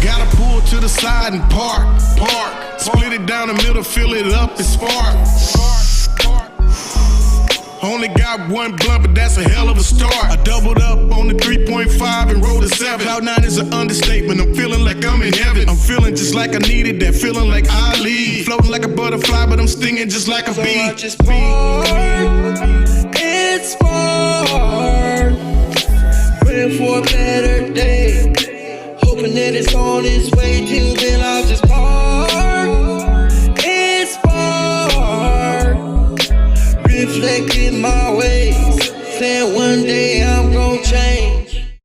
Gotta pull to the side and park. Split it down the middle, fill it up and spark. Only got one blunt, but that's a hell of a start. I doubled up on the 3.5 and rolled a 7. Cloud 9 is an understatement. I'm feeling like I'm in heaven. I'm feeling just like I needed that feeling like Ali. Floating like a butterfly, but I'm stinging just like a bee. I just part, it's part. Praying for a better day, hoping that it's on its way. Till then I'll just part, it's part. Reflecting my ways, saying one day I'm gonna change.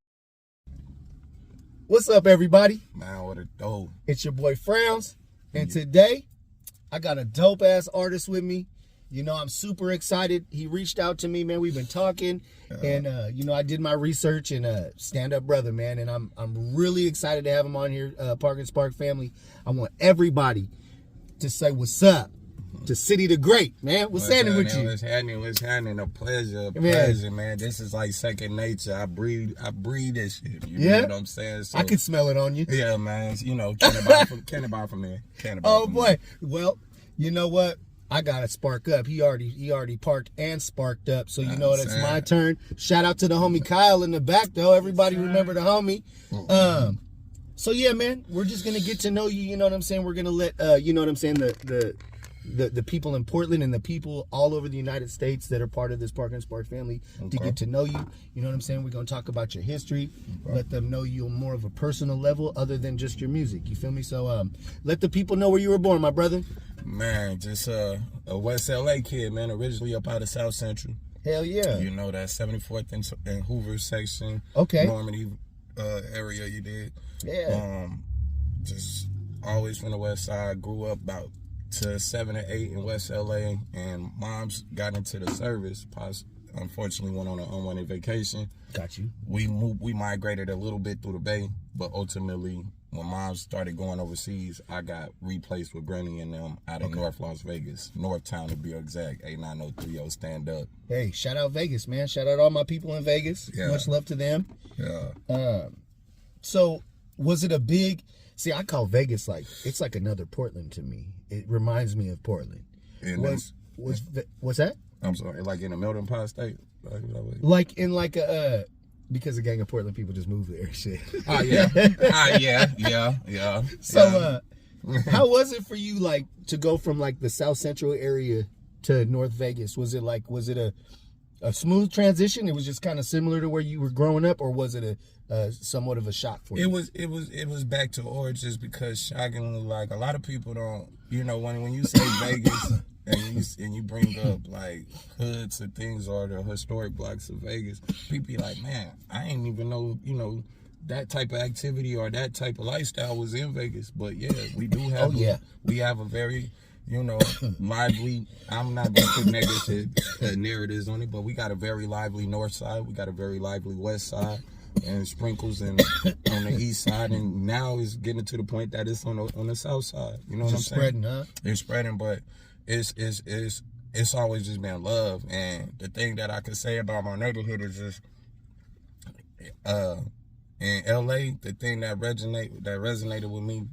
What's up, everybody? Man, what a dope. It's your boy Frowns, and today I got a dope ass artist with me. You know, I'm super excited. He reached out to me, man. We've been talking, and you know, I did my research and Stand Up Brother, man, and I'm really excited to have him on here. Park and Spark family. I want everybody to say what's up to City the Great, man. What's happening with you? What's happening? A pleasure, man. This is like second nature. I breathe this shit. You know what I'm saying? So, I can smell it on you. Yeah, man. You know, can't buy from there. Oh boy. Well, you know what? I gotta spark up. He already parked and sparked up. So you know what? It's my turn. Shout out to the homie Kyle in the back though. Everybody remember the homie. So yeah, man, we're just gonna get to know you. You know what I'm saying? We're gonna let you know what I'm saying, the people in Portland and the people all over the United States that are part of this Park and Spark family to get to know you. You know what I'm saying? We're gonna talk about your history, let them know you on more of a personal level other than just your music. You feel me? So let the people know where you were born, my brother. Man, just a West LA kid, man. Originally up out of South Central. Hell yeah. You know that 74th and Hoover section. Okay. Normandy area you did. Yeah. Just always from the West Side. Grew up about to 7 or 8 in West LA, and moms got into the service. Unfortunately went on an unwanted vacation. Got you. We migrated a little bit through the Bay, but ultimately when moms started going overseas, I got replaced with Granny and them out of North Las Vegas, Northtown to be exact. 89030 Stand Up. Hey, shout out Vegas, man. Shout out all my people in Vegas. Yeah. Much love to them. Yeah. So was it a big? See, I call Vegas it's like another Portland to me. It reminds me of Portland. What's that? I'm sorry, like in a melting pot state? Like in a because a gang of Portland people just moved there and shit. Oh yeah. Yeah. So how was it for you to go from the South Central area to North Vegas? Was it a smooth transition? It was just kind of similar to where you were growing up, or was it a somewhat of a shock for you? It was back to origins because shockingly, a lot of people don't, you know, when you say Vegas and you bring up hoods and things or the historic blocks of Vegas, people be like, man, I ain't even know, you know, that type of activity or that type of lifestyle was in Vegas. But yeah, we do have we have a very, you know, lively, I'm not going to put negative narratives on it, but we got a very lively north side. We got a very lively west side and sprinkles on the east side. And now it's getting to the point that it's on the south side. You know what I'm saying? Spreading, huh? It's spreading, but it's always just been love. And the thing that I could say about my neighborhood is just, in LA, the thing that resonated with me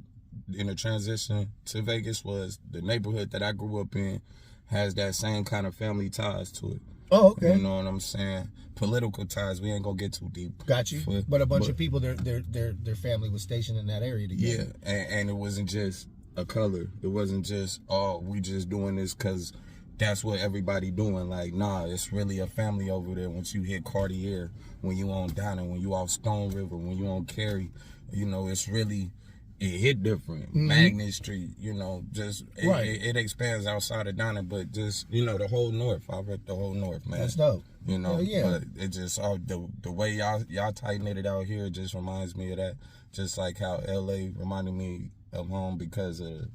in the transition to Vegas was the neighborhood that I grew up in has that same kind of family ties to it. Oh, okay. You know what I'm saying? Political ties. We ain't gonna get too deep. Got you. But a bunch of people, their family was stationed in that area together. Yeah, and it wasn't just a color. It wasn't just, oh, we just doing this because that's what everybody doing. Nah, it's really a family over there. Once you hit Cartier, when you on Downing, when you off Stone River, when you on Cary, you know, it's really, it hit different. Magnet Street, you know, just it expands outside of Downing, but just, you know, the whole north. I read the whole north, man. That's dope. You know, yeah. But it just the way y'all tighten it out here just reminds me of that. Just like how LA reminded me of home because of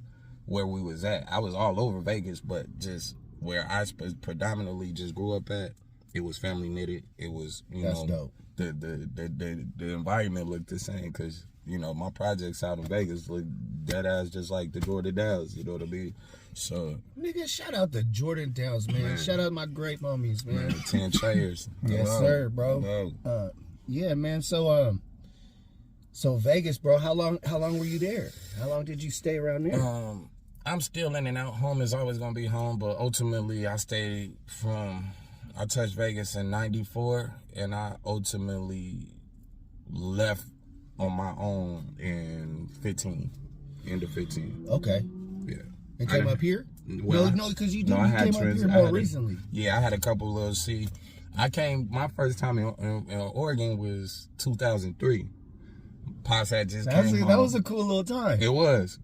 where we was at. I was all over Vegas, but just where I predominantly just grew up at, it was family knitted. It was, you That's know, dope. The environment looked the same because, you know, my projects out in Vegas look dead ass just like the Jordan Downs, you know what I mean? So, nigga, shout out the Jordan Downs, man. Shout out my great homies, man. 10 chairs. Yes, sir, bro. Yeah, man. So, So Vegas, bro, how long were you there? How long did you stay around there? I'm still in and out. Home is always gonna be home, but ultimately I touched Vegas in '94, and I ultimately left on my own in 15, end of 15. Okay. Yeah. And came up here? Well, No, because you I came had up here more recently. Yeah, I had a couple of my first time in Oregon was 2003. Pops had just came home. That was a cool little time. It was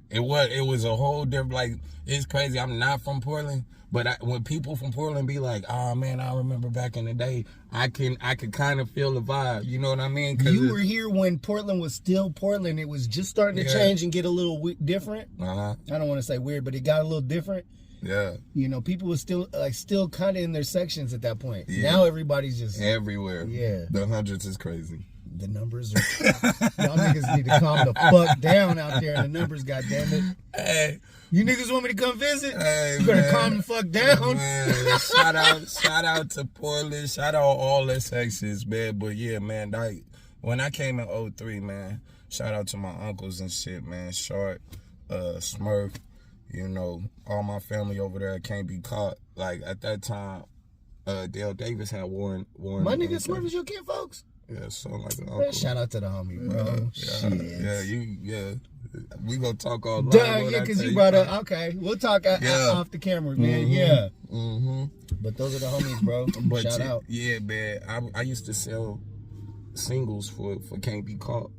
a whole different, like, it's crazy. I'm not from Portland, but when people from Portland be like, oh man, I remember back in the day, I could kind of feel the vibe. You know what I mean? You were here when Portland was still Portland. It was just starting to change and get a little different. I don't want to say weird, but it got a little different. Yeah. You know, people were still kind of in their sections at that point. Yeah. Now everybody's just everywhere. Yeah. The hundreds is crazy. The numbers are y'all niggas need to calm the fuck down out there in the numbers, goddammit. Hey. You niggas want me to come visit? Hey, you better calm the fuck down. Man, shout out to Portland. Shout out all the sections, man. But yeah, man, when I came in 03, man, shout out to my uncles and shit, man. Short, Smurf, you know, all my family over there can't be caught. Like at that time, Dale Davis had Warren. My nigga Smurf is your kid, folks. Yeah, something like that. Man, shout out to the homie, bro. Shit. We gonna talk all night. Yeah, because you brought up. Okay, we'll talk off the camera, man. Yeah. But those are the homies, bro. Shout out. Yeah, man. I used to sell singles for Can't Be Caught.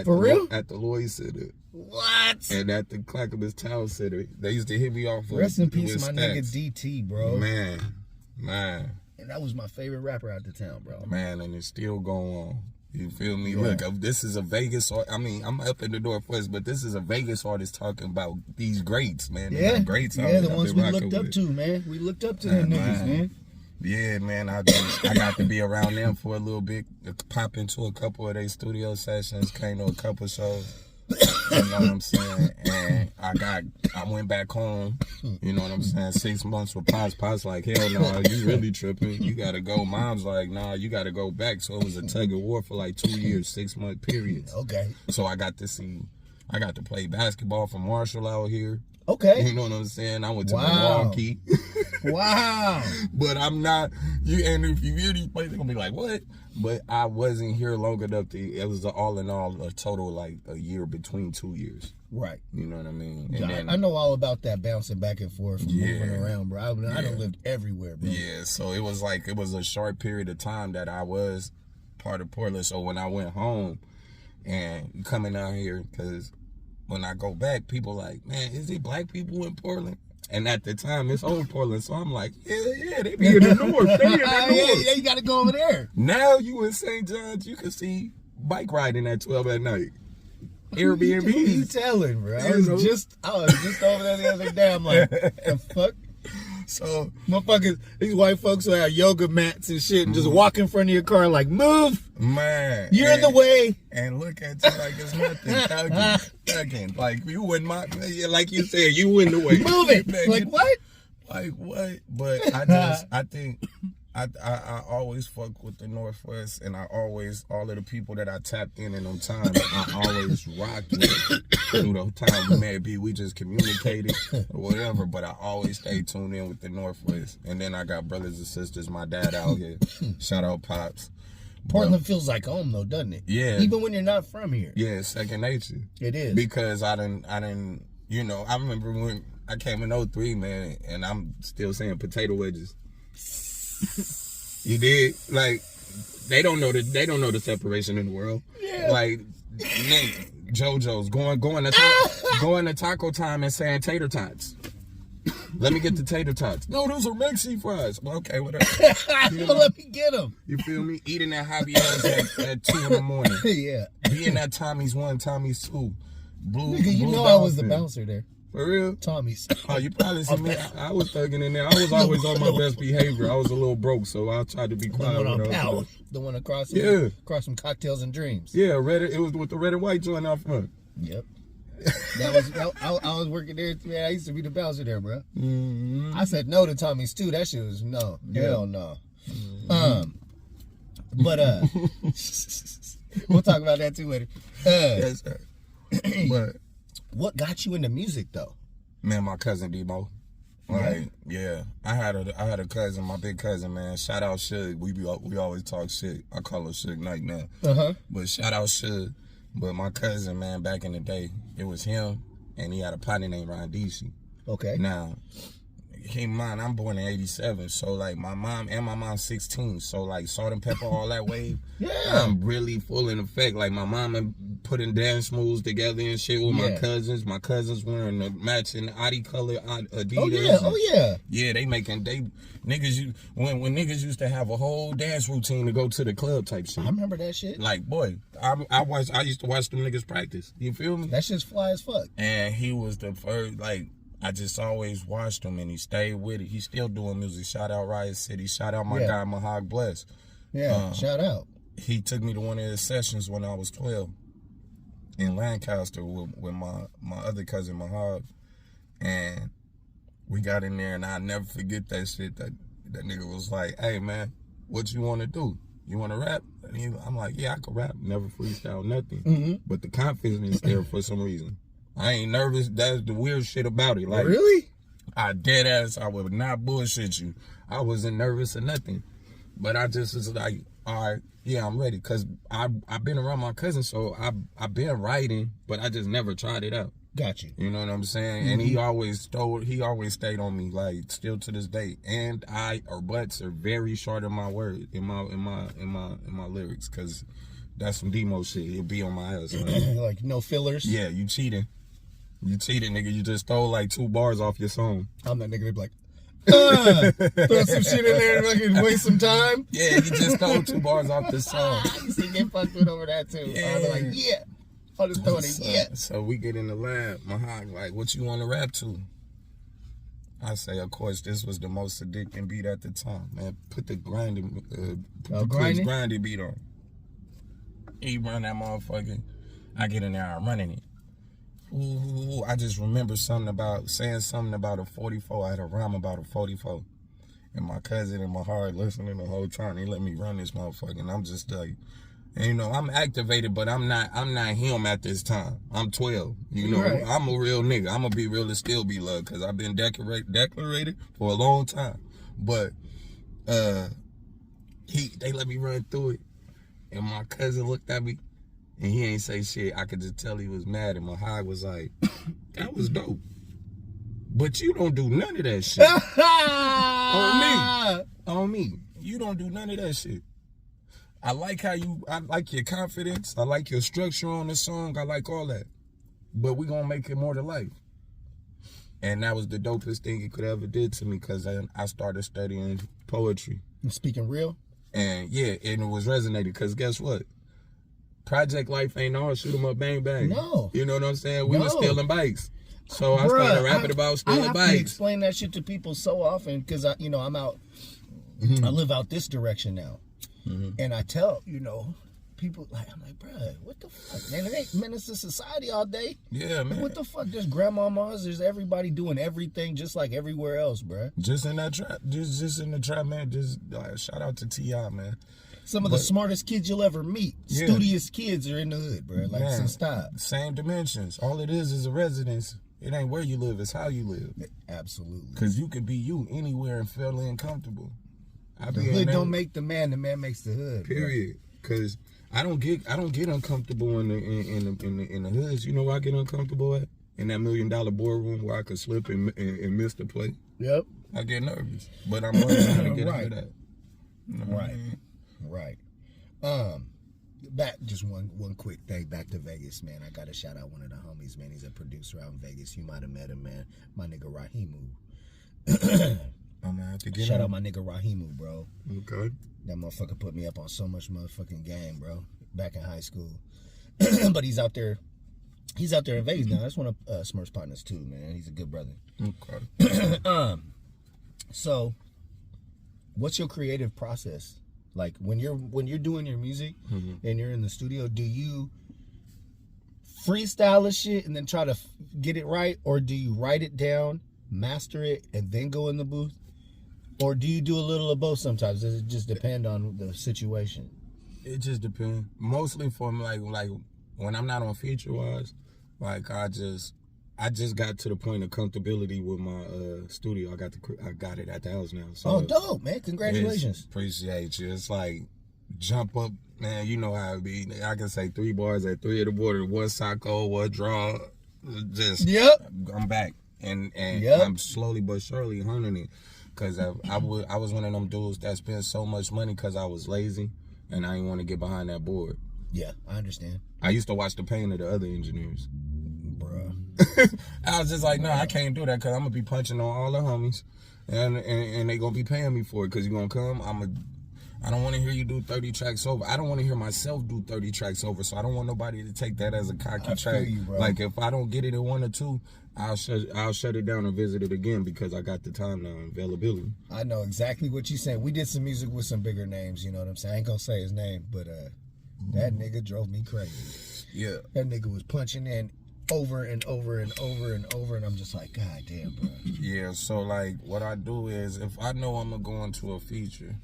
For real? At the Lloyd Center. What? And at the Clackamas Town Center. They used to hit me off. Rest in peace, my nigga DT, bro. Man. And that was my favorite rapper out the town, bro. Man, and it's still going on. You feel me? Yeah. Look, this is a Vegas I mean, I'm up in the Northwest, but this is a Vegas artist talking about these greats, man. Yeah, greats. Yeah, the ones we looked up to, man. We looked up to them niggas, man. Yeah, man. I got to be around them for a little bit. Pop into a couple of their studio sessions. Came to a couple shows. You know what I'm saying? And I went back home. You know what I'm saying? 6 months with Pops. Pops like, hell no, you really tripping. You gotta go. Mom's like, nah, you gotta go back. So it was a tug of war for like 2 years, 6 month periods. Okay. So I got to play basketball for Marshall out here. Okay. You know what I'm saying? I went to Milwaukee. Wow. But I'm not, and if you hear these places, they're gonna be like, what? But I wasn't here long enough it was all in all a total like a year between 2 years. Right. You know what I mean? And then, I know all about that bouncing back and forth and moving around, bro. I done lived everywhere, bro. Yeah, so it was a short period of time that I was part of Portland. So when I went home and coming out here, because when I go back, people like, man, is it black people in Portland? And at the time, it's old Portland, so I'm like, yeah, they be in the north. They in the north. Yeah, you got to go over there. Now you in St. John's, you can see bike riding at 12 at night. Airbnb. Who you telling, bro? I was just over there the other day. I'm like, the fuck? So, motherfuckers, these white folks who have yoga mats and shit and just walk in front of your car like, move! Man. You're in the way. And look at you like it's nothing. Thugging. Like, you wouldn't mind. Like you said, you in the way. Move it. Man, like, what? Like, what? But I think I always fuck with the Northwest, and all of the people that I tapped in them times, I always rocked with through the time we just communicated or whatever, but I always stay tuned in with the Northwest. And then I got brothers and sisters, my dad out here. Shout out Pops. Portland feels like home though, doesn't it? Yeah. Even when you're not from here. Yeah, it's second nature. It is. Because I didn't, you know, I remember when I came in 03, man, and I'm still saying potato wedges. You did, like, they don't know the separation in the world. Yeah. Like, JoJo's going to Taco Time and saying tater tots. Let me get the tater tots. No, those are Mexi fries. Well, okay, whatever. Let me get them. You feel me? Eating at Javier's at 2 in the morning. Yeah. Being at Tommy's 1, Tommy's 2. Nigga, you know I was the bouncer there. For real? Tommy's. Oh, you probably see me. I was thugging in there. I was always on my best behavior. I was a little broke, so I tried to be quiet. The one on Powell. The one across from Cocktails and Dreams. Yeah, it was with the red and white joint out front. Yep. I was working there. Man, I used to be the bouncer there, bro. Mm-hmm. I said no to Tommy's too. That shit was no. Hell no. Mm-hmm. We'll talk about that too later. Yes, sir. But What got you into music though? man, my cousin Debo. Like, yeah, I had a cousin, my big cousin, man. Shout out Suge. We always talk shit. I call her Suge Knight now. But shout out Suge. But my cousin, man, back in the day, it was him, and he had a partner named Ron DC. Okay. Now, keep in mind, I'm born in '87, so like my mom's 16, so like Salt and Pepper, all that wave. Yeah. I'm really full in effect. Like my mom putting dance moves together and shit with my cousins. My cousins wearing the matching Adi color Adidas. Oh yeah. Yeah, niggas when niggas used to have a whole dance routine to go to the club type shit. I remember that shit. Like, boy, I used to watch them niggas practice. You feel me? That shit's fly as fuck. And he was the first, like, I just always watched him and he stayed with it. He's still doing music. Shout out Riot City. Shout out my guy Mahog Bless. Yeah, shout out. He took me to one of his sessions when I was 12 in Lancaster with my other cousin Mahog. And we got in there and I'll never forget that shit. That nigga was like, hey man, what you want to do? You want to rap? And I'm like, yeah, I can rap. Never freestyle, nothing. But the confidence is there for some reason. I ain't nervous. That's the weird shit about it. Like, really? I dead ass. I would not bullshit you. I wasn't nervous or nothing. But I just was like, all right, yeah, I'm ready. Cause I've been around my cousin, so I've been writing, but I just never tried it out. Got you. You know what I'm saying? And he always stayed on me, like still to this day. And butts are very short in my word, in my lyrics, cause that's some demo shit. It'll be on my ass. Like no fillers. Yeah, you cheating. You cheated, nigga. You just stole like 2 bars off your song. I'm that nigga that be like, throw some shit in there and fucking waste some time. Yeah, you just stole 2 bars off the song. I used to get fucked with over that too. Yeah. I'd be like, yeah. I'll just throw it in, yeah. So we get in the lab. Mahog, like, what you want to rap to? I say, of course, this was the most addicting beat at the time, man. Put the grinding beat on. He run that motherfucker. I get in there, I'm running it. Ooh, I just remember saying something about a 44. I had a rhyme about a 44. And my cousin and my heart listening the whole time. He let me run this motherfucker. And I'm just like, and, you know, I'm activated, but I'm not him at this time. I'm 12. You know, right. I'm a real nigga. I'm going to be real and still be loved because I've been decorated for a long time. But they let me run through it. And my cousin looked at me. And he ain't say shit. I could just tell he was mad. And Mahog was like, that was dope. But you don't do none of that shit. On me. You don't do none of that shit. I like your confidence. I like your structure on the song. I like all that. But we gonna make it more to life. And that was the dopest thing he could ever did to me because I started studying poetry. You speaking real? And yeah, and it was resonating because guess what? Project life ain't all shoot 'em up, bang, bang. No. You know what I'm saying? We were stealing bikes. So I started rapping about stealing bikes. I have to explain that shit to people so often because, I'm out. I live out this direction now. And I tell, people, I'm like, bruh, what the fuck? Man, it ain't menace to society all day. Yeah, man. What the fuck? There's grandmamas, there's everybody doing everything just like everywhere else, bruh. Just in that trap, just in the trap, man. Just shout out to T.I., man. Some of the smartest kids you'll ever meet. Yeah. Studious kids are in the hood, bro. Like, man, stop. Same dimensions. All it is a residence. It ain't where you live, it's how you live. Absolutely. Because you could be you anywhere and feel uncomfortable. The hood don't make the man makes the hood. Period. Because I don't get uncomfortable in the hoods. You know where I get uncomfortable at? In that $1 million boardroom where I could slip and miss the play. Yep. I get nervous. But I'm learning how to get out of that. Right. Back just one quick thing back to Vegas, man. I gotta shout out one of the homies, man. He's a producer out in Vegas. You might have met him, man. My nigga Rahimu. I'm gonna have to get shout out my nigga Rahimu, bro. Okay. That motherfucker put me up on so much motherfucking game, bro. Back in high school. But he's out there in Vegas now. That's one of Smurf's partners too, man. He's a good brother. Okay. So what's your creative process? Like when you're doing your music and you're in the studio, do you freestyle the shit and then try to get it right, or do you write it down, master it, and then go in the booth, or do you do a little of both sometimes? Does it just depend on the situation? It just depends. Mostly for like when I'm not on feature wise, like I just got to the point of comfortability with my studio. I got it at the house now. So Oh, dope, man! Congratulations. Appreciate you. It's like jump up, man. You know how it be. I can say 3 bars at 3 of the border, 1 socko, 1 draw. Just I'm back, and I'm slowly but surely hunting it. Cause I was one of them dudes that spent so much money because I was lazy and I didn't want to get behind that board. Yeah, I understand. I used to watch the pain of the other engineers. Bruh. I was just like, no, I can't do that because I'm gonna be punching on all the homies, and they gonna be paying me for it. Cause you gonna come, I don't want to hear you do 30 tracks over. I don't want to hear myself do 30 tracks over. So I don't want nobody to take that as a cocky track. Like if I don't get it in 1 or 2, I'll shut it down and visit it again because I got the time now and availability. I know exactly what you're saying. We did some music with some bigger names, you know what I'm saying? I ain't gonna say his name, but that nigga drove me crazy. Yeah. That nigga was punching in over and over and over and over, and I'm just like, God damn, bro. Yeah, so like what I do is if I know I'm gonna go into a feature,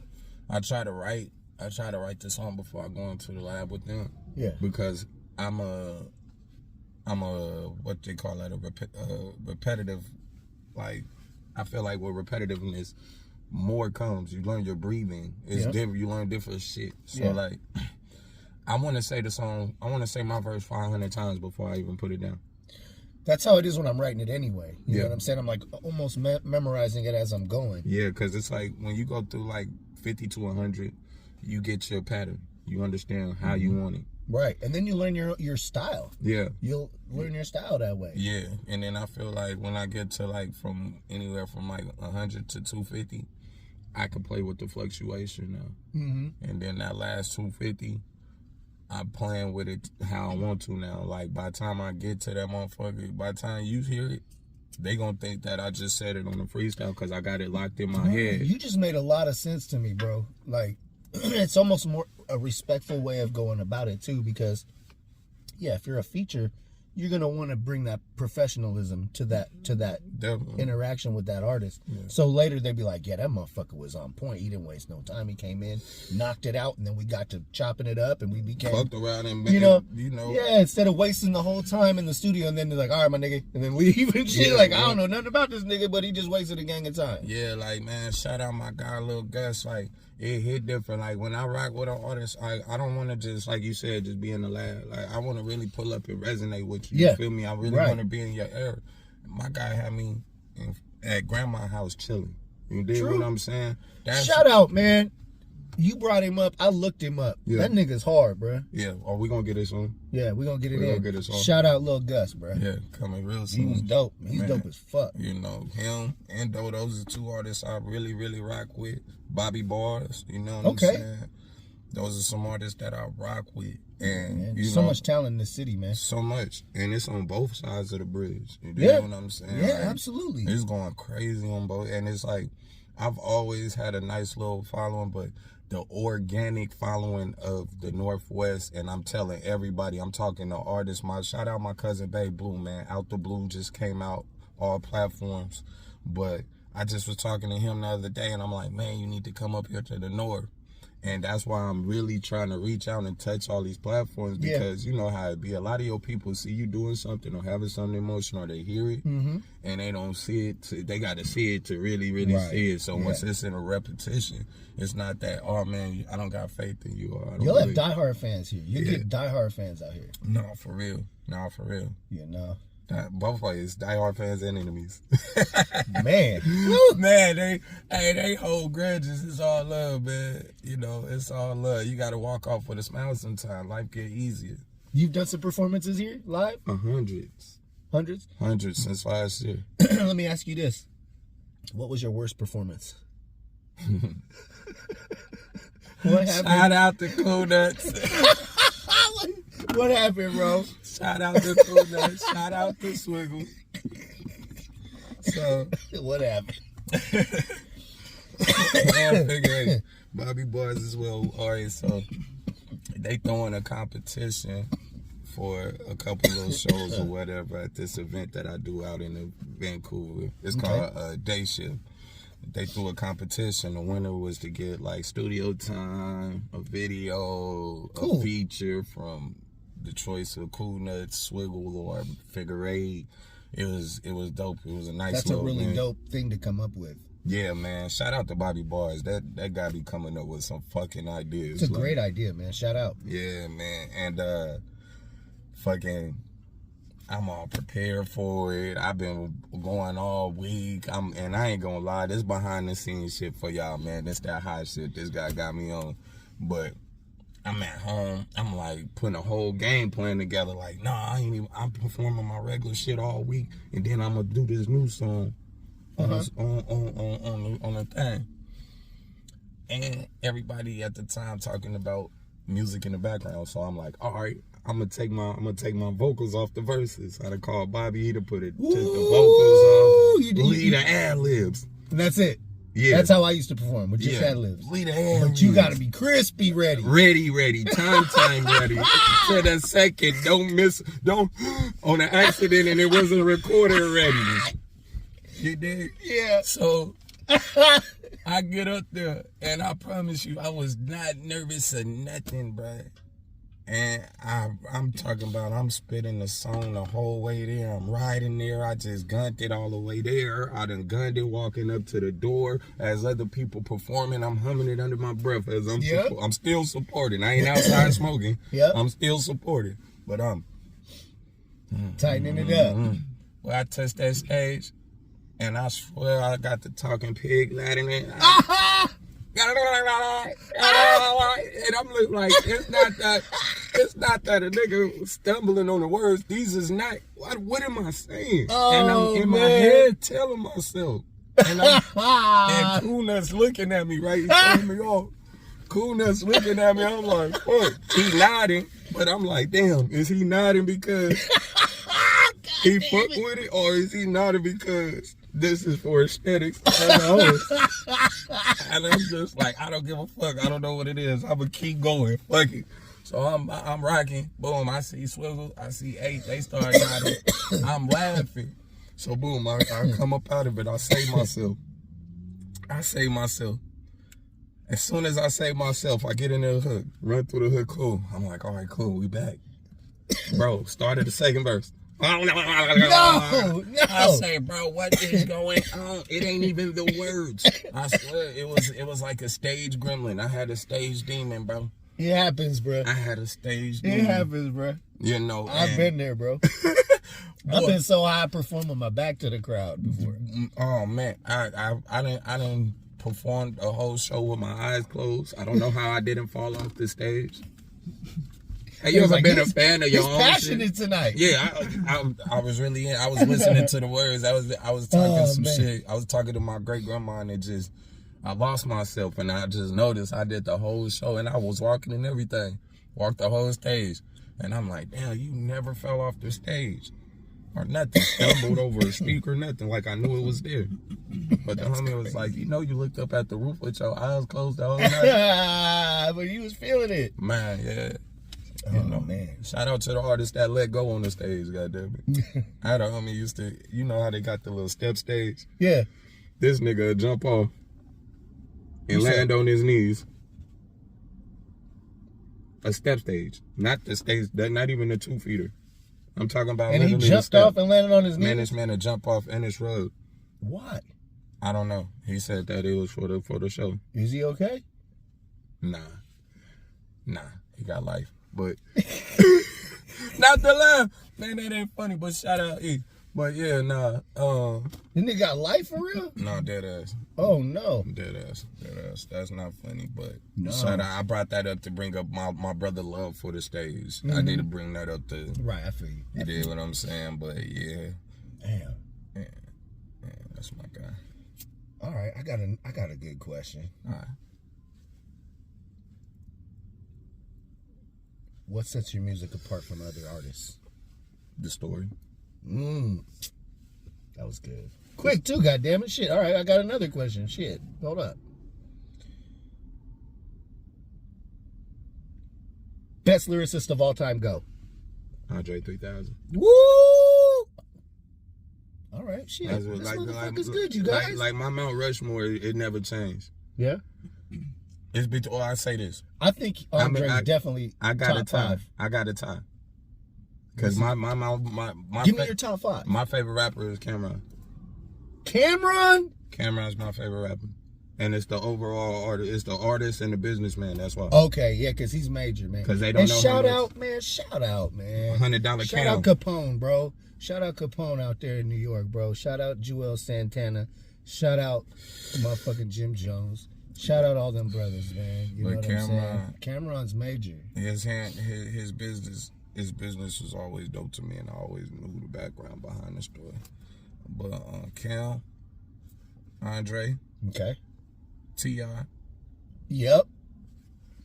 I try to write the song before I go into the lab with them. Yeah. Because I'm a what they call that, a repetitive, like I feel like with repetitiveness more comes. You learn your breathing. It's different. You learn different shit. So like I want to say the song, I want to say my verse 500 times before I even put it down. That's how it is when I'm writing it anyway. You know what I'm saying? I'm like almost memorizing it as I'm going. Yeah, because it's like when you go through like 50 to 100, you get your pattern. You understand how you want it. Right. And then you learn your style. Yeah. You'll learn your style that way. Yeah. And then I feel like when I get to like from anywhere from like 100 to 250, I can play with the fluctuation now. Mm-hmm. And then that last 250, I'm playing with it how I want to now. Like by the time I get to that motherfucker, by the time you hear it, they gonna think that I just said it on the freestyle because I got it locked in my head. You just made a lot of sense to me, bro. Like, it's almost more a respectful way of going about it too, because if you're a feature, you're gonna want to bring that professionalism to that Definitely. interaction with that artist. Yeah. So later they'd be like, yeah, that motherfucker was on point. He didn't waste no time. He came in, knocked it out, and then we got to chopping it up, and we became fucked around and instead of wasting the whole time in the studio, and then they're like, all right, my nigga, and then leave and shit. I don't know nothing about this nigga, but he just wasted a gang of time. Yeah, like man, shout out my guy Lil Gus. Like it hit different. Like when I rock with an artist, I don't want to just, like you said, just be in the lab. Like I want to really pull up and resonate with you. You feel me? I really want to be in your era. My guy had me at grandma's house chilling. You dig what I'm saying? Shout out, man. You brought him up. I looked him up. Yeah. That nigga's hard, bro. Yeah. Are we gonna get this on? Yeah, we gonna get it in. Gonna get this on. Shout out Lil Gus, bro. Yeah, coming real soon. He was dope. He's dope as fuck. You know, him and Do, those are 2 artists I really, really rock with. Bobby Bars, you know what I'm saying? Those are some artists that I rock with. And so much talent in the city, man. So much. And it's on both sides of the bridge. You know what I'm saying? Yeah, like, absolutely. It's going crazy on both. And it's like, I've always had a nice little following, but the organic following of the Northwest, and I'm telling everybody, I'm talking to artists. Shout out my cousin Babe Blue, man. Out the Blue just came out, all platforms. But I just was talking to him the other day, and I'm like, man, you need to come up here to the North. And that's why I'm really trying to reach out and touch all these platforms, because you know how it be. A lot of your people see you doing something or having something emotional, or they hear it, and they don't see it. They got to see it to really, really see it. So once it's in a repetition, it's not that, oh man, I don't got faith in you. Or I don't You'll have diehard fans here. You get diehard fans out here. No, for real. Yeah, no. Both ways, diehard fans and enemies. Man. Man, they hold grudges. It's all love, man. You know, it's all love. You got to walk off with a smile sometimes. Life get easier. You've done some performances here, live? Hundreds. Hundreds? Hundreds since last year. Let me ask you this. What was your worst performance? What happened? Shout out to Cool Nuts. What happened, bro? Shout out to Cool Nuts. Shout out to Swiggle. So, what happened? Man, figure Bobby Bars as well. All right, so they throwing a competition for a couple little shows or whatever at this event that I do out in Vancouver. It's called Day Shift. they threw a competition. The winner was to get like studio time, a video, Cool. a feature from the choice of Cool Nuts, Swiggle, or Figure Eight. It was dope. It was a nice. That's a really event. dope thing to come up with. Yeah, man. Shout out to Bobby Bars. That guy be coming up with some fucking ideas. It's a great idea, man. Shout out. Yeah, man. And fucking, I'm all prepared for it. I've been going all week. And I ain't gonna lie, this behind the scenes shit for y'all, man. This that hot shit this guy got me on. But I'm at home. I'm like putting a whole game plan together. Like, nah, I'm performing my regular shit all week, and then I'm gonna do this new song on the thing. And everybody at the time talking about music in the background. So I'm like, all right, I'm gonna take my vocals off the verses. I done called Bobby. He to put it, took the vocals off, lead the ad libs. And that's it. Yeah, That's how I used to perform, with just ad libs. Lead the ad libs. But you gotta be crispy ready. Ready, time ready. To the second, don't on an accident and it wasn't recorded ready. You did? Yeah. So I get up there and I promise you I was not nervous or nothing, bro. And I'm talking about I'm spitting the song the whole way there. I'm riding there. I just gunned it all the way there. I done gunned it walking up to the door as other people performing. I'm humming it under my breath as I'm still supporting. I ain't outside smoking. Yep. I'm still supporting. But I'm tightening it up. Well, I touched that stage and I swear I got the talking pig Latin in. And I'm like, it's not that a nigga was stumbling on the words. These is not, what am I saying? And I'm in my head telling myself. And Cool Nuts looking at me, right? He turned me off. Cool Nuts looking at me. I'm like, fuck. He nodding, but I'm like, damn, is he nodding because he fuck with it, or is he nodding because this is for aesthetics and the host? And I'm just like, I don't give a fuck. I don't know what it is. I'm gonna keep going. Fuck it. So I'm rocking. Boom. I see Swizzle. I see 8. They start nodding. I'm laughing. So boom. I come up out of it. I save myself. As soon as I save myself, I get in the hook. Run through the hook. Cool. I'm like, all right, cool. We back. Bro, started the second verse. No. I say, bro, what is going on? It ain't even the words. I swear, it was like a stage gremlin. I had a stage demon, bro. It happens, bro. I had a stage demon. It happens, bro. You know, I've been there, bro. I've been so high performing my back to the crowd before. Oh man, I didn't perform a whole show with my eyes closed. I don't know how I didn't fall off the stage. Have you ever been a fan of your own passionate shit? tonight. Yeah, I was really I was listening to the words. I was talking some shit. I was talking to my great grandma and I lost myself and I just noticed I did the whole show and I was walking and everything. Walked the whole stage. And I'm like, damn, you never fell off the stage. Or nothing. Stumbled over a speaker, nothing. Like I knew it was there. But the homie was like, you looked up at the roof with your eyes closed the whole night. But you was feeling it. Man, yeah. Man. Shout out to the artists that let go on the stage, goddamn it. I had a homie used to, you know how they got the little step stage? Yeah. This nigga would jump off and land on his knees. A step stage. Not the stage, not even a 2-feeder. I'm talking about. And he jumped off and landed on his knees? Man, this man to jump off and it's rug. What? I don't know. He said that it was for the show. Is he okay? Nah. He got life. But not the laugh. Man, that ain't funny, but shout out E. But yeah, nah. Then they got life for real? No, dead ass. Oh no. Dead ass. That's not funny, but no. Shout out. I brought that up to bring up my brother love for the stage. I need to bring that up to. Right, I feel you. You did what I'm saying, but yeah. Damn. Yeah, that's my guy. All right, I got a good question. All right. What sets your music apart from other artists? The story. That was good. Quick too, goddammit. Shit. All right, I got another question. Shit. Hold up. Best lyricist of all time, go. Andre 3000. Woo! All right. shit. That's This what, motherfucker's good, you guys. Like my Mount Rushmore, it never changed. Yeah. It's between. I say this. I think Andre's definitely I got top a tie. 5. I got a tie. Cause my Give me your top 5. My favorite rapper is Cameron. Cameron? Cameron's my favorite rapper. And it's the overall artist. It's the artist and the businessman. That's why. Okay, yeah, because he's major, man. Because they don't know shout how out, man. Shout out, man. $100 Shout out Capone, bro. Shout out Capone out there in New York, bro. Shout out Joel Santana. Shout out motherfucking Jim Jones. Shout out all them brothers, man. You know what I'm saying? Cameron's major. His business was always dope to me, and I always knew the background behind the story. But Cam, Andre, okay, T.I. Yep.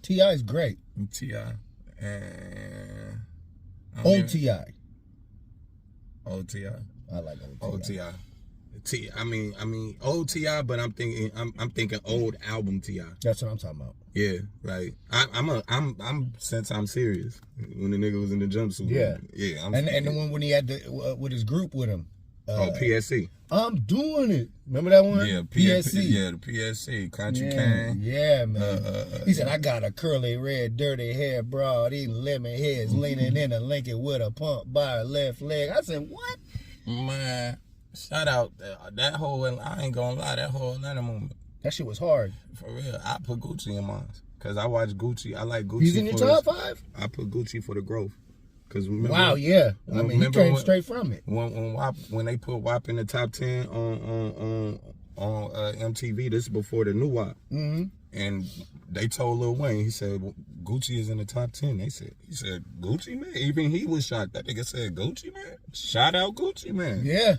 T.I. is great. T.I. and Old T.I. Old T.I. I like old T.I. I mean old T.I., but I'm thinking old album T.I. That's what I'm talking about. Yeah, like I'm since I'm serious when the nigga was in the jumpsuit. Yeah. And the one when he had with his group with him. PSC. I'm doing it. Remember that one? Yeah, PSC. Yeah, the PSC. Country Kane. Yeah, man. He said, I got a curly, red, dirty hair broad, eating lemon heads, leaning in a Lincoln with a pump by her left leg. I said, what? Man, shout out that whole, I ain't gonna lie, that whole Atlanta movement. That shit was hard. For real. I put Gucci in mine. Because I watch Gucci. I like Gucci. He's in your top 5? I put Gucci for the growth. Cause remember, wow, yeah. I mean, he came straight from it. When they put WAP in the top 10 on MTV, this is before the new WAP. Mm-hmm. And they told Lil Wayne, he said, well, Gucci is in the top 10. He said, Gucci, man? Even he was shocked. That nigga said, Gucci, man? Shout out Gucci, man. Yeah.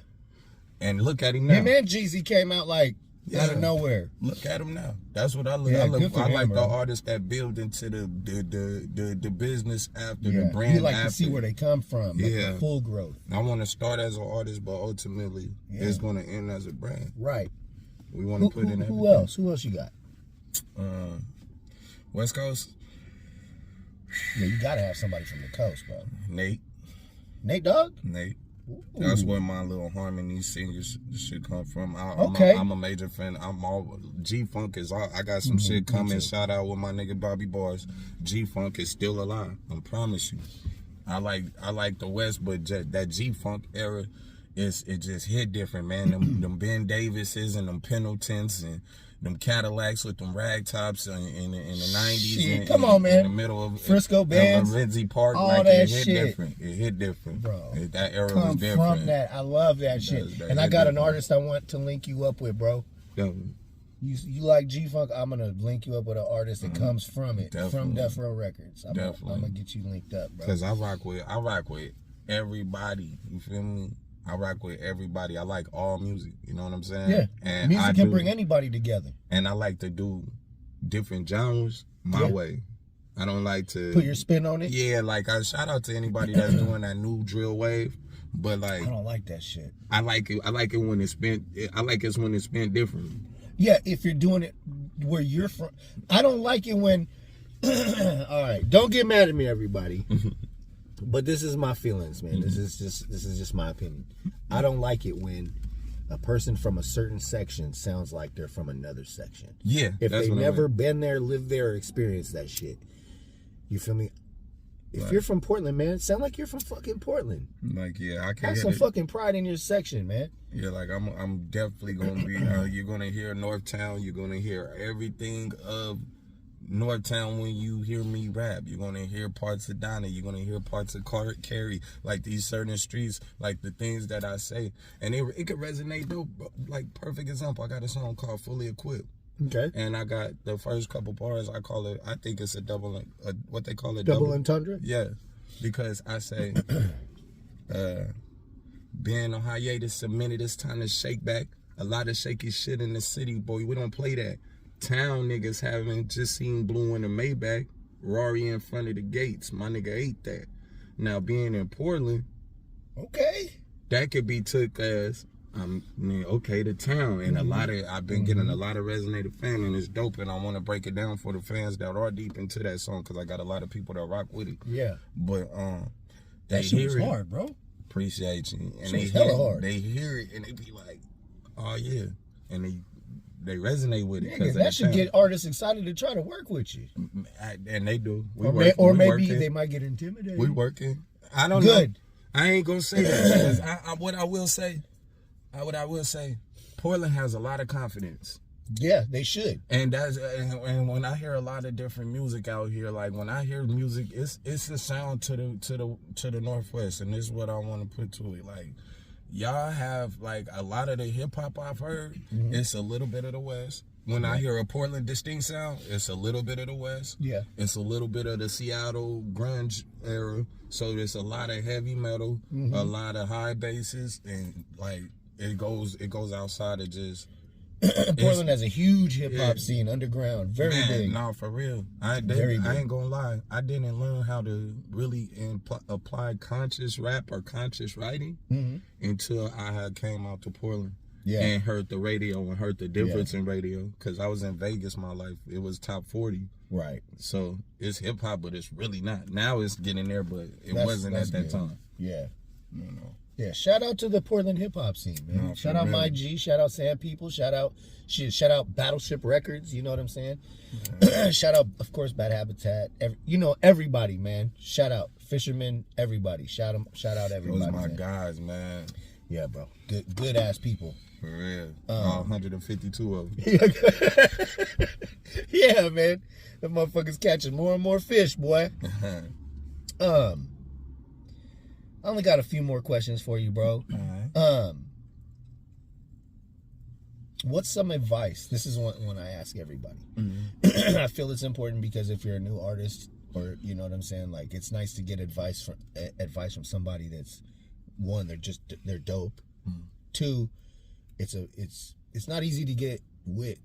And look at him now. Him and Jeezy came out like out of nowhere. Look at him now. That's what I look. Yeah, I like the artists that build into the business after the brand. You like after. to see where they come from. Like the full growth. I want to start as an artist, but ultimately it's going to end as a brand. Right. We want to put in. Who else? Who else you got? West Coast. Yeah, you gotta have somebody from the coast, bro. Nate Dogg. Nate. That's where my little harmony singers should come from. I'm a major fan. G-Funk is all. I got some shit coming. Shout out with my nigga Bobby Bars. G-Funk is still alive. I promise you. I like the West, but that G-Funk era, it just hit different, man. Them Ben Davises and them Pendletons and them Cadillacs with them rag tops in the 90s. Shit, come on, man. In the middle of Frisco bands, Renzi Park, all like that it hit shit. different. It hit different, bro. That era was different. From that, I love that shit. And I got an artist I want to link you up with, bro. Definitely. You like G-Funk? I'm gonna link you up with an artist that comes from it, from Death Row Records. I'm gonna get you linked up, bro. Cause I rock with everybody. You feel me? I rock with everybody. I like all music. You know what I'm saying? Yeah. And music can bring anybody together. And I like to do different genres my way. I don't like to put your spin on it. Yeah, like I shout out to anybody that's doing that new drill wave. But like I don't like that shit. I like it when it's spent. I like it when it's spent differently. Yeah, if you're doing it where you're from. I don't like it when. All right, don't get mad at me, everybody. But this is my feelings, man. This is just my opinion. I don't like it when a person from a certain section sounds like they're from another section. Yeah, if they've never been there, lived there, or experienced that shit. You feel me? If you're from Portland, man, sound like you're from fucking Portland. Like, yeah, I can't. Have some fucking pride in your section, man. Yeah, like I'm definitely gonna be. You're gonna hear Northtown. You're gonna hear everything of Northtown when you hear me rap. You're gonna hear parts of Donna. You're gonna hear parts of Cary. Like these certain streets, like the things that I say, and it could resonate though. Like perfect example, I got a song called "Fully Equipped." Okay. And I got the first couple bars. I think it's a double. What they call it? Double entendre. Yeah, because I say, being on hiatus, a minute. It's time to shake back. A lot of shaky shit in the city, boy. We don't play that. Town niggas haven't just seen blue in the Maybach, Rari in front of the gates. My nigga ate that. Now being in Portland, okay, that could be took as the town, and I've been getting a lot of resonated fan, and it's dope, and I want to break it down for the fans that are deep into that song because I got a lot of people that rock with it. Yeah, but that shit was hard, bro. appreciate you. And Shit's hella hard. They hear it and they be like, oh yeah. And they resonate with it. Nigga, that should get artists excited to try to work with you. And they do. Or maybe they might get intimidated. We working. I don't know. I ain't gonna say that because what I will say, Portland has a lot of confidence. Yeah, they should. And and when I hear a lot of different music out here, like when I hear music, it's a sound to the Northwest, and this is what I want to put to it. Like y'all have like a lot of the hip hop I've heard, it's a little bit of the West. When I hear a Portland distinct sound, it's a little bit of the West. Yeah. It's a little bit of the Seattle grunge era. So there's a lot of heavy metal, a lot of high basses, and like it goes outside of just Portland has a huge hip hop scene, underground, very big. No, for real. I ain't gonna lie. I didn't learn how to really apply conscious rap or conscious writing until I had came out to Portland. And heard the radio and heard the difference in radio. Because I was in Vegas my life. It was top 40. Right. So it's hip hop, but it's really not. Now it's getting there, but it wasn't at that time. Yeah. No. Yeah, shout out to the Portland hip hop scene, man. No, shout out My G, shout out Sam People, shout out Battleship Records, you know what I'm saying? Shout out, of course, Bad Habitat. Everybody, man. Shout out Fisherman, everybody. Shout out everybody. Those my guys, man. Yeah, bro. Good ass people. For real. All 152 of them. Yeah, man. The motherfuckers catching more and more fish, boy. I only got a few more questions for you, bro. All right. What's some advice? This is one I ask everybody. I feel it's important because if you're a new artist, or you know what I'm saying, like it's nice to get advice from somebody that's one, they're dope. Two, it's not easy to get with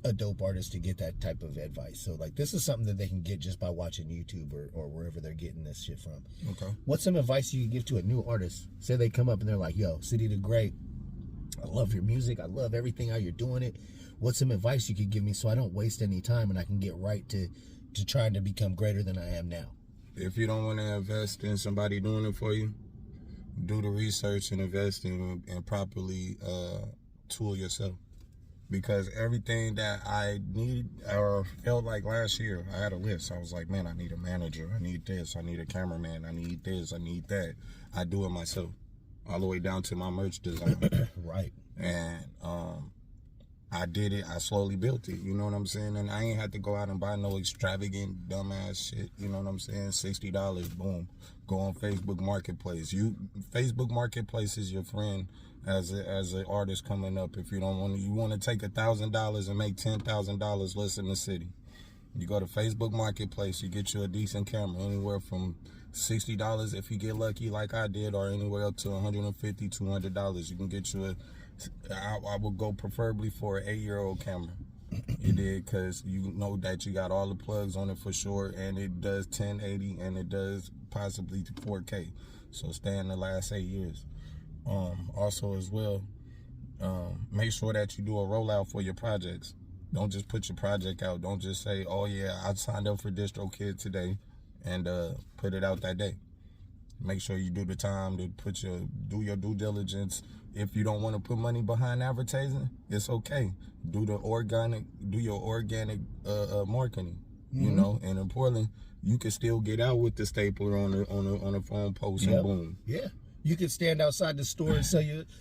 a dope artist to get that type of advice. So like this is something that they can get just by watching YouTube or wherever they're getting this shit from. Okay. What's some advice you could give to a new artist? Say they come up and they're like, yo, City the Great, I love your music. I love everything, how you're doing it. What's some advice you could give me so I don't waste any time and I can get right to trying to become greater than I am now? If you don't want to invest in somebody doing it for you, do the research and invest in and properly tool yourself. Because everything that I need or felt like last year, I had a list. I was like, man, I need a manager. I need this. I need a cameraman. I need this. I need that. I do it myself, all the way down to my merch design. Right. And I did it. I slowly built it. You know what I'm saying? And I ain't had to go out and buy no extravagant, dumbass shit. You know what I'm saying? $60, boom. Go on Facebook Marketplace. Facebook Marketplace is your friend as an artist coming up. If you want to take $1,000 and make $10,000 less in the city, you go to Facebook Marketplace. You get you a decent camera, anywhere from $60 if you get lucky, like I did, or anywhere up to $150, $200. You can get you I would go preferably for an 8-year-old camera. You did, because you know that you got all the plugs on it for sure, and it does 1080 and it does possibly 4K. So stay in the last 8 years. Also as well, make sure that you do a rollout for your projects. Don't just put your project out. Don't just say, oh yeah, I signed up for DistroKid today and put it out that day. Make sure you do the time to do your due diligence. If you don't want to put money behind advertising, it's okay. Do your organic marketing. You know, and in Portland, you can still get out with the stapler on a phone post and boom. Yeah. You can stand outside the store and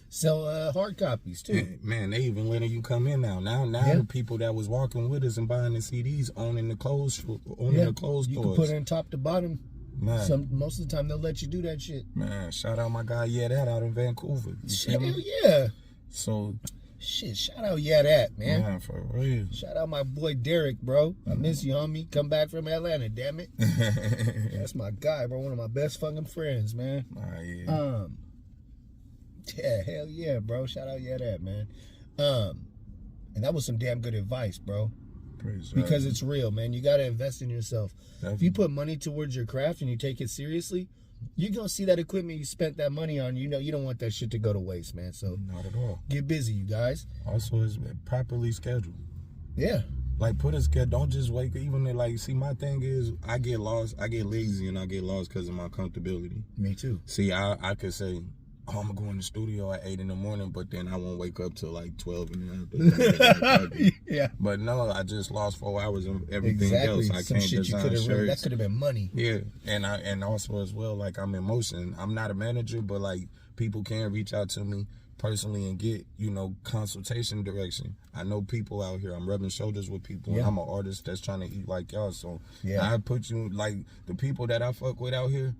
sell hard copies too. Man, they even letting you come in now. Now the people that was walking with us and buying the CDs owning the clothes stores. You can put it in top to bottom. Man. Most of the time they'll let you do that shit. Man, shout out my guy that out in Vancouver. Hell yeah. So shit, shout out that, man. Man, for real. Shout out my boy Derek, bro. I miss you, homie. Come back from Atlanta, damn it. That's my guy, bro. One of my best fucking friends, man. Yeah. Yeah, hell yeah, bro. Shout out that, man. And that was some damn good advice, bro. Because it's real, man. You got to invest in yourself. If you put money towards your craft and you take it seriously, you're going to see that equipment you spent that money on. You know, you don't want that shit to go to waste, man. So not at all. Get busy, you guys. Also, it's properly scheduled. Yeah. Like, put a schedule. Don't just wake. Even like, see, my thing is, I get lost, I get lazy, and I get lost because of my comfortability. Me too. See, I could say, oh, I'm gonna go in the studio at 8 in the morning, but then I won't wake up till like 12 in the afternoon. Yeah. But no, I just lost 4 hours of everything else. I Some can't shit design you could have shirts. that could have been money. Yeah, and also as well, like, I'm in motion. I'm not a manager, but like, people can reach out to me personally and get, you know, consultation direction. I know people out here. I'm rubbing shoulders with people. Yeah. And I'm an artist that's trying to eat like y'all. So Yeah. I put you, like, the people that I fuck with out here,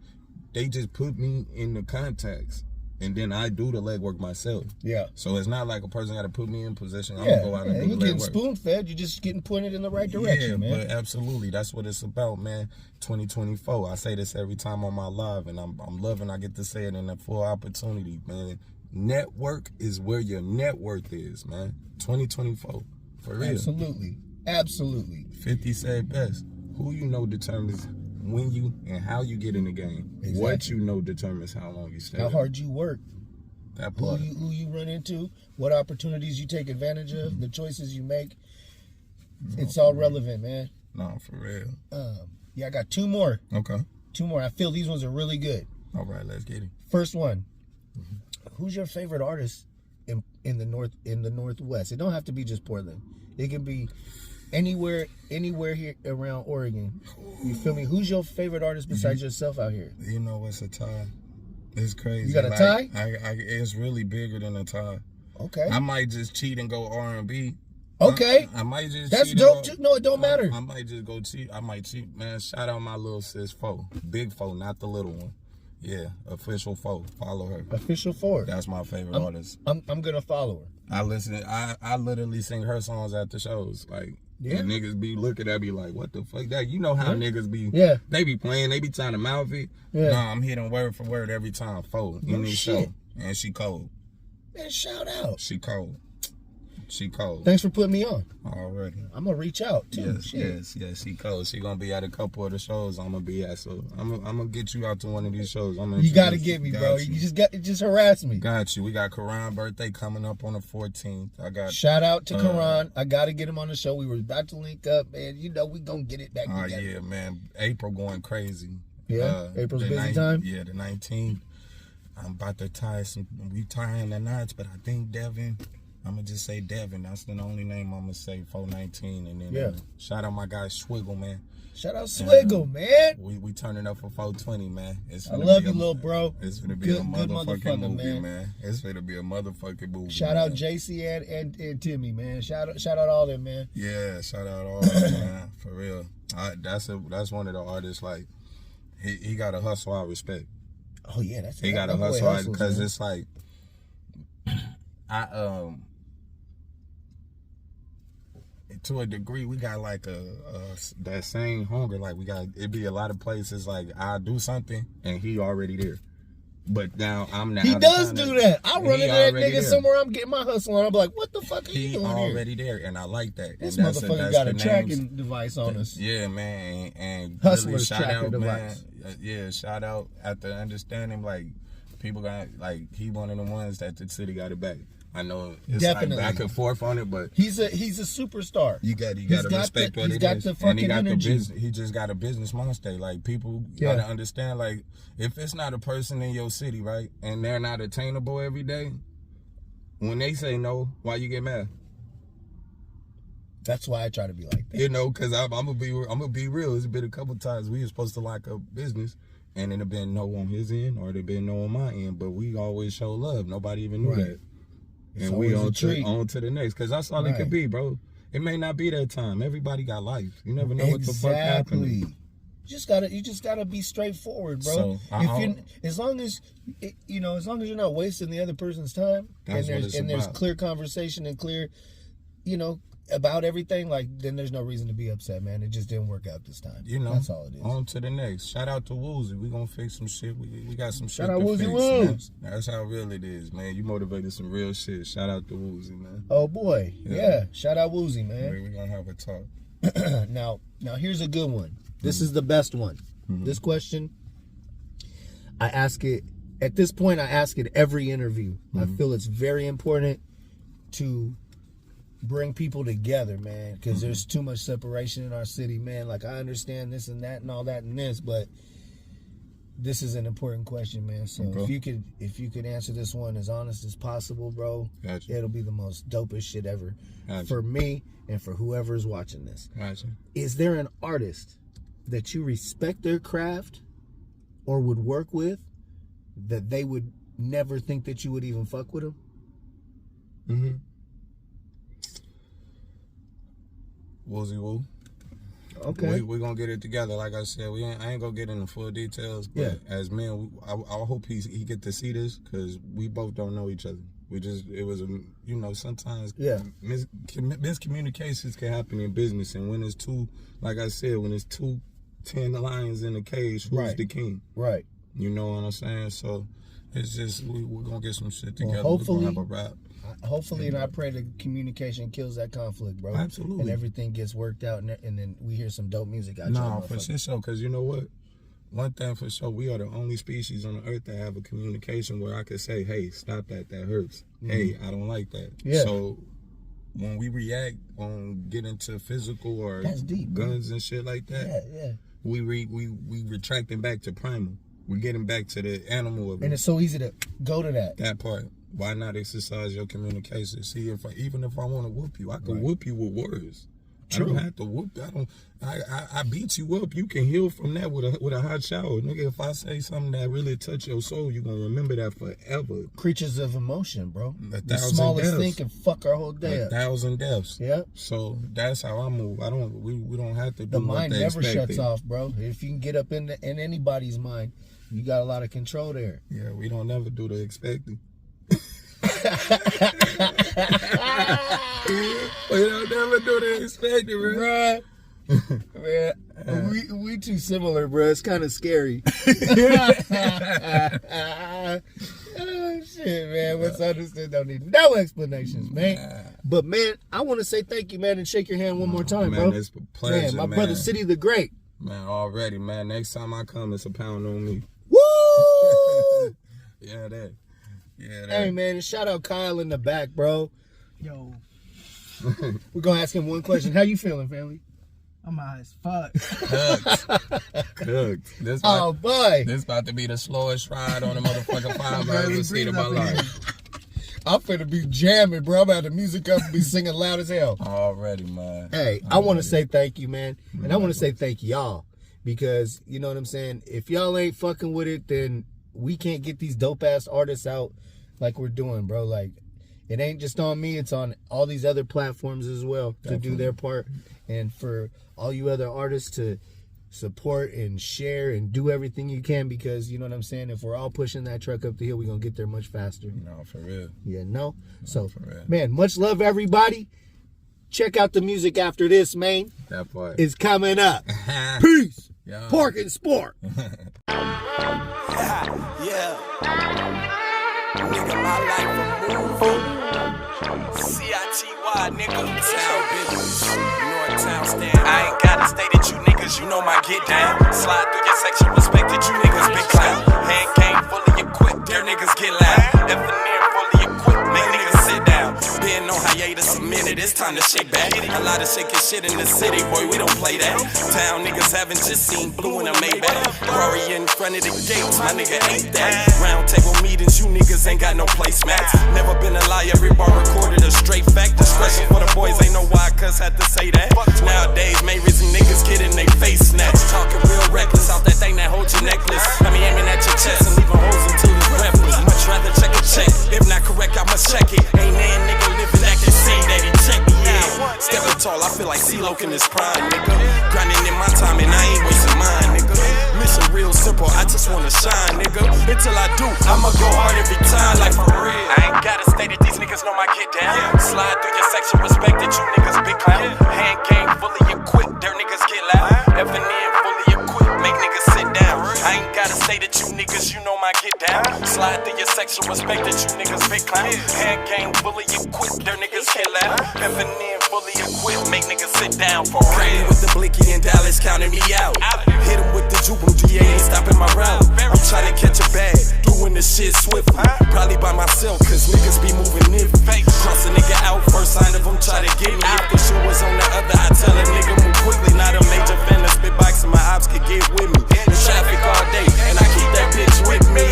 they just put me in the contacts. And then I do the legwork myself. Yeah. So it's not like a person got to put me in position. I'm Yeah, going to go out and do you're the getting legwork. spoon fed. You're just getting pointed in the right direction, Yeah, man. but absolutely, that's what it's about, man. 2024. I say this every time on my live, and I'm loving. I get to say it in a full opportunity, man. Network is where your net worth is, man. 2024, for real. Absolutely. Absolutely. 50 said best. Who you know determines when you and how you get in the game. Exactly. What you know determines how long you stay. How hard you work. That Who part. you run into, what opportunities you take advantage of, the choices you make. It's all relevant, man. No, for real. Yeah, I got two more. Okay. Two more. I feel these ones are really good. All right, let's get it. First one. Who's your favorite artist in the Northwest? It don't have to be just Portland. It can be anywhere here around Oregon. You feel me? Who's your favorite artist besides yourself out here? You know, it's a tie. It's crazy. You got a Like, tie? It's really bigger than a tie. Okay. I might just cheat and go R&B. Okay. I might just That's cheat dope and too. No, it don't matter. I might just go cheat. I might cheat, man. Shout out my little sis Fo. Big Fo, not the little one. Yeah, official Fo. Follow her. Official Ford. That's my favorite artist. I'm gonna follow her. I listen. I literally sing her songs at the shows. Like, Yeah. and niggas be looking at me like, what the fuck that? You know how niggas be. Yeah. They be playing. They be trying to mouth it. Yeah. Nah, I'm hitting word for word every time. Fo No in this shit. show, and she cold. Man, shout out. She cold. She cold. Thanks for putting me on. Already. I'm gonna reach out too. Yes. She cold. She gonna be at a couple of the shows I'm gonna be at. So I'm gonna get you out to one of these shows. You gotta get me, bro. You just harass me. Got you. We got Karan birthday coming up on the 14th. I got. Shout out to Karan. I gotta get him on the show. We were about to link up, man. You know we gonna get it back together. Yeah, man. April going crazy. Yeah? April's the busy time? Yeah, the 19th. I'm about to tie some. We tying the knots, but I think Devin. I'm gonna just say Devin. That's the only name I'm gonna say. 419, and then Yeah. Shout out my guy Swiggle, man. Shout out Swiggle, man. We turning up for 420, man. I love you, little bro. It's gonna be Good a motherfucking motherfucker, movie, man. It's gonna be a motherfucking movie. Shout man. out JC and Timmy, man. Shout out all them, man. Yeah, shout out all that, man. For real. That's one of the artists, like, he got a hustle I respect. Oh yeah, that's He got a that boy hustle hustles, because man. it's like to a degree we got like that same hunger. Like, it be a lot of places like I do something and he already there. But now I'm now. He does do that. I run He into that already nigga there. somewhere. I'm getting my hustle on. I'm like, what the fuck are you He doing here? already there, and I like that. This And motherfucker that's got a the tracking names. device on us. Yeah, man, and Hustler's really shout tracker out, device. man. Yeah, shout out at the understanding, like, people got, like, he one of the ones that the city got it back. I know it's Definitely. like back and forth on it, but He's a superstar. you got He's to got respect the- what he's it got is. the And fucking he got energy. the business. He just got a business mindset. Like, people Yeah. gotta understand, like, if it's not a person in your city, right, and they're not attainable every day, when they say no, why you get mad? That's why I try to be like that. You know, because I'm gonna be real. It's been a couple times we were supposed to lock up business, and it have been no on his end or it been no on my end, but we always show love. Nobody even knew Right. that. It's And we always a on treat. to the next, because that's all it Right. could be, bro. It may not be that time. Everybody got life. You never know what the fuck happened. You just gotta be straightforward, bro. So, as long as you're not wasting the other person's time, That's what and it's there's about. clear conversation and clear, about everything, like, then there's no reason to be upset, man. It just didn't work out this time. You know, That's all it is. on to the next. Shout out to Woozy. We gonna fix some shit. We got some shit Shout out to Woozy fix, Woos. man. That's how real it is, man. You motivated some real shit. Shout out to Woozy, man. Oh boy, yeah. Shout out Woozy, man. We gonna have a talk. Now here's a good one. This is the best one. This question, I ask it at this point. I ask it every interview. I feel it's very important to bring people together, man, because there's too much separation in our city, man. Like, I understand this and that and all that and this, but this is an important question, man. So if you could answer this one as honest as possible, bro, it'll be the most dopest shit ever for me and for whoever's watching this. Is there an artist that you respect their craft or would work with that they would never think that you would even fuck with them? Woozy Woo. Okay. We're going to get it together. Like I said, I ain't going to get into full details, but as men, I hope he get to see this, because we both don't know each other. It was sometimes miscommunications can happen in business, and when it's two, like I said, when it's 10 lions in a cage, who's the king? Right. You know what I'm saying? So it's just, we're going to get some shit together. Well, hopefully, we're going to have a rap. Hopefully, and I pray the communication kills that conflict, bro. Absolutely. And everything gets worked out, and then we hear some dope music out. No, for sure, because you know what? One thing for sure, we are the only species on the earth that have a communication where I could say, hey, stop that hurts. Hey, I don't like that. Yeah. So when we react on get into physical or guns and shit like that, we retracting back to primal. We're getting back to the animal of it. And it's so easy to go to that. That part. Why not exercise your communication? See, even if I want to whoop you, I can whoop you with words. True. I don't have to whoop. I beat you up. You can heal from that with a hot shower, nigga. If I say something that really touch your soul, you gonna remember that forever. Creatures of emotion, bro. The smallest thing can fuck our whole day up. 1,000 deaths. Yep. So that's how I move. We don't have to do the mind what they never expected. Shuts off, bro. If you can get up in anybody's mind, you got a lot of control there. Yeah, we don't never do the expected. We don't never do the expected, bro. Man, we too similar, bro. It's kind of scary. Oh, shit, man. What's understood don't need no explanations, man. But, man, I want to say thank you, man, and shake your hand one more time, man, bro. It's a pleasure, man. My brother, City the Great. Man, already, man. Next time I come, it's a pound on me. Woo! Yeah, that. Hey, man, shout out Kyle in the back, bro. Yo. We're going to ask him one question. How you feeling, family? I'm high as fuck. Cooked. Oh, boy. This about to be the slowest ride on the motherfucking 5 I've ever seen in my life. I'm finna be jamming, bro. I'm about the music up and be singing loud as hell. Already, man. Hey, I want to say thank you, man. And I want to say thank y'all. Because, you know what I'm saying? If y'all ain't fucking with it, then we can't get these dope-ass artists out like we're doing, bro. Like, it ain't just on me. It's on all these other platforms as well to do their part. And for all you other artists to support and share and do everything you can, because, you know what I'm saying? If we're all pushing that truck up the hill, we're going to get there much faster. No, for real. Yeah, no? So, for real. Man, much love, everybody. Check out the music after this, man. That part. It's coming up. Peace. Yeah. Pork and Sport. Yeah. Nigga, my life a movie. C-I-T-Y, nigga. Town business. North Town stand. I ain't gotta stay that you niggas, you know my get down. Slide through your section, respect that you niggas big clown. Hand game fully equipped, their niggas get loud. F&N fully equipped, make niggas sit down. Been on hiatus a minute, it's time to shake back. A lot of shaking shit in the city, boy, we don't play that. Town niggas haven't just seen blue in a Maybach. Rory in front of the gates, my nigga ain't that. Round table meetings, you niggas ain't got no placemats. Never been a lie, every bar recorded a straight fact. Discretion for the boys, ain't no why, cuz had to say that. Nowadays, main reason niggas get in they face snatched. Talking real reckless, out that thing that holds your necklace. I mean, aiming at your chest and leaving holes until it's breathless. Much rather check a check, if not correct, I must check it. Ain't there nigga living that can see that he check me, yeah. Stepping tall, I feel like C-Loc in his prime, nigga. Grinding in my time and I ain't wasting mine, nigga. Mission real simple, I just wanna shine, nigga. Until I do, I'ma go hard every time, like for real. I ain't gotta stay that these niggas know my get down. Slide through your section, respect that you niggas big clown. Hand game fully equipped, their niggas get loud. F&N fully equipped, make niggas sit down. I ain't gotta say that you niggas, you know my get down. Slide through your sexual respect that you niggas big clown. Hand game fully equipped, their niggas get loud. FNN fully equipped, make niggas sit down for real. With the blicky in Dallas counting me out. Hit him with the juke, GA ain't stopping my route. I'm trying to catch a bag, doing the shit swiftly. Probably by myself, cause niggas be moving it. Cross a nigga out, first sign of him try to get me. If the shoe was on the other, I tell a nigga move quickly. Not a major fan of spit box and my ops could get with me. In traffic all day, and I keep that bitch with me.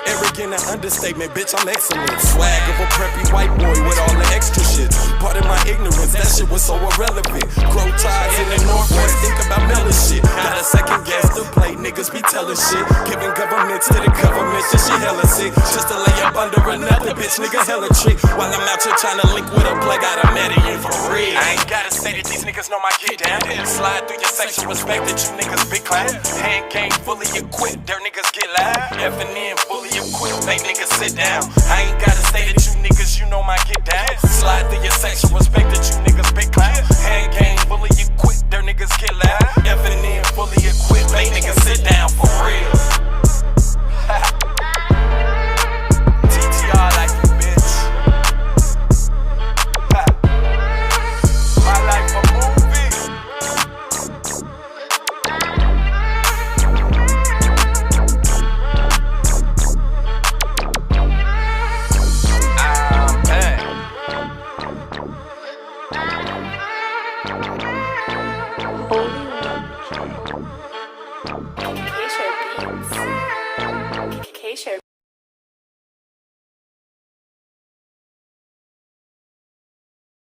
Arrogant an understatement, bitch, I'm excellent. Swag of a preppy white boy with all the extra shit. Pardon my ignorance, that shit was so irrelevant. Grow ties in the Northwest, think about melon shit. Got a second guess to play, niggas be telling shit. Giving governments to the government, this shit hella sick. Just to lay up under another bitch, nigga hella trick. While I'm out here trying to link with a plug, I done met it for real. I ain't gotta say that these niggas know my get down. Slide through your sexual respect that you niggas big clown. Hand game fully equipped, their niggas get loud. FNN fully equipped, make niggas sit down. I ain't gotta say that you niggas, you know my get down. Slide through your sexual respect that you niggas big clown. Hand game fully equipped, their niggas get loud. FNN fully equipped, make niggas sit down for real.